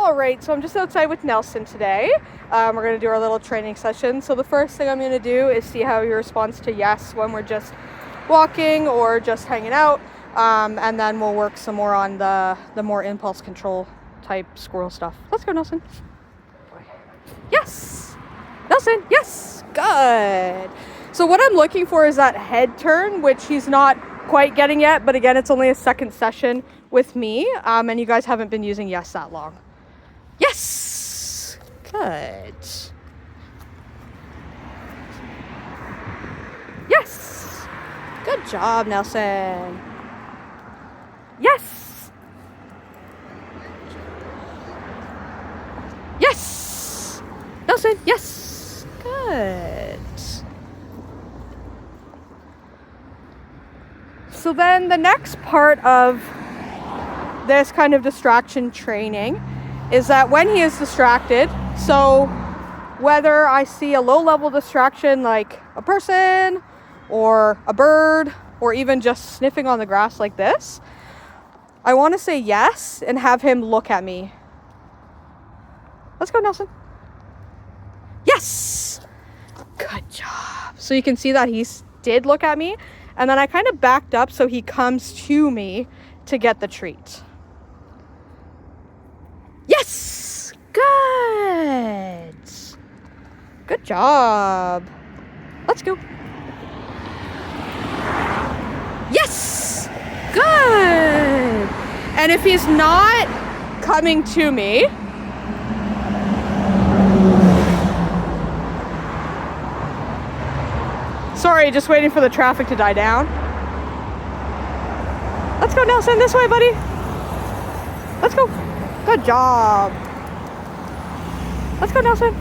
All right, so I'm just outside with Nelson today. We're going to do our little training session. So the first thing I'm going to do is see how he responds to yes when we're just walking or just hanging out. And then we'll work some more on the more impulse control type squirrel stuff. Let's go, Nelson. Yes! Nelson, yes! Good! So what I'm looking for is that head turn, which he's not quite getting yet, but again, it's only a second session with me, and you guys haven't been using yes that long. Yes! Good. Yes! Good job, Nelson. Yes! Yes! Nelson, yes! Good. So then the next part of this kind of distraction training is that when he is distracted, so whether I see a low-level distraction like a person or a bird or even just sniffing on the grass like this, I want to say yes and have him look at me. Let's go, Nelson. Yes! Good job. So you can see that he did look at me, and then I kind of backed up so he comes to me to get the treat. Yes! Good! Good job. Let's go. Yes! Good! And if he's not coming to me, sorry, just waiting for the traffic to die down. Let's go, Nelson. This way, buddy. Let's go. Good job. Let's go, Nelson.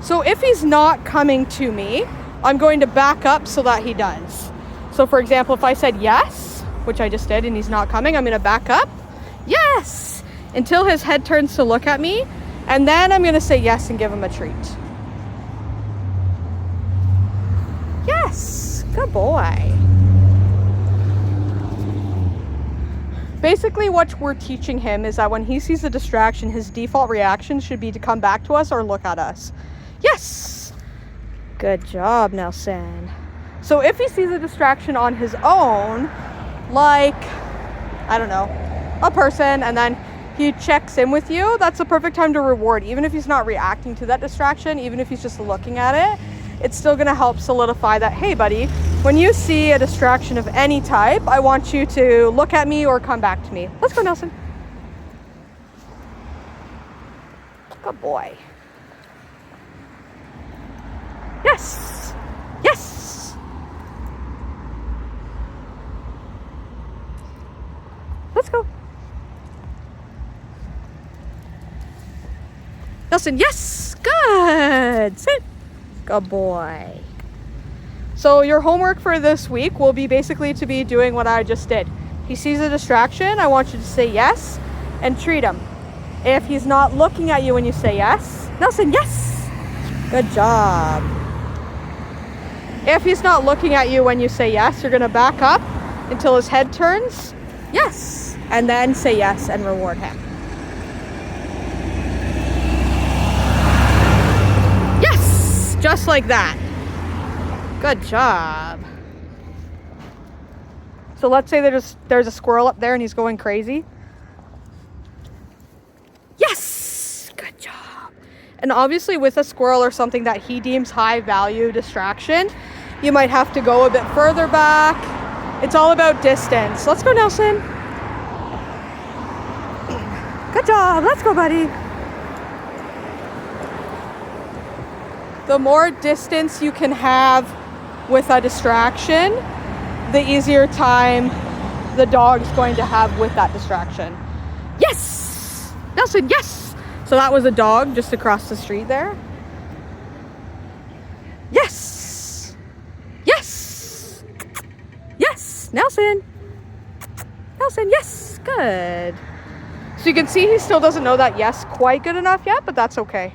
So if he's not coming to me, I'm going to back up so that he does. So for example, if I said yes, which I just did, and he's not coming, I'm going to back up. Yes! Until his head turns to look at me. And then I'm going to say yes and give him a treat. Yes! Good boy. Basically, what we're teaching him is that when he sees a distraction, his default reaction should be to come back to us or look at us. Yes! Good job, Nelson. So if he sees a distraction on his own, like, I don't know, a person, and then he checks in with you, that's the perfect time to reward. Even if he's not reacting to that distraction, even if he's just looking at it, it's still going to help solidify that, hey, buddy, when you see a distraction of any type, I want you to look at me or come back to me. Let's go, Nelson. Good boy. Yes. Yes. Let's go. Nelson, yes. Good. Sit. Good boy. So your homework for this week will be basically to be doing what I just did. He sees a distraction, I want you to say yes and treat him. If he's not looking at you when you say yes, Nelson, yes. Good job. If he's not looking at you when you say yes, you're going to back up until his head turns. Yes. And then say yes and reward him. Yes. Just like that. Good job. So let's say there's a squirrel up there and he's going crazy. Yes. Good job. And obviously with a squirrel or something that he deems high value distraction, you might have to go a bit further back. It's all about distance. Let's go, Nelson. Good job. Let's go, buddy. The more distance you can have with a distraction, the easier time the dog's going to have with that distraction. Yes! Nelson, yes! So that was a dog just across the street there. Yes! Yes! Yes! Nelson! Nelson, yes! Good. So you can see he still doesn't know that yes quite good enough yet, but that's okay.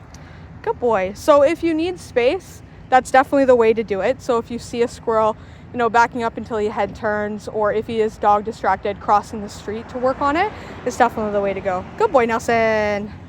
Good boy. So if you need space, that's definitely the way to do it. So if you see a squirrel you know, backing up until your head turns, or if he is dog distracted, crossing the street to work on it is definitely the way to go. Good boy, Nelson.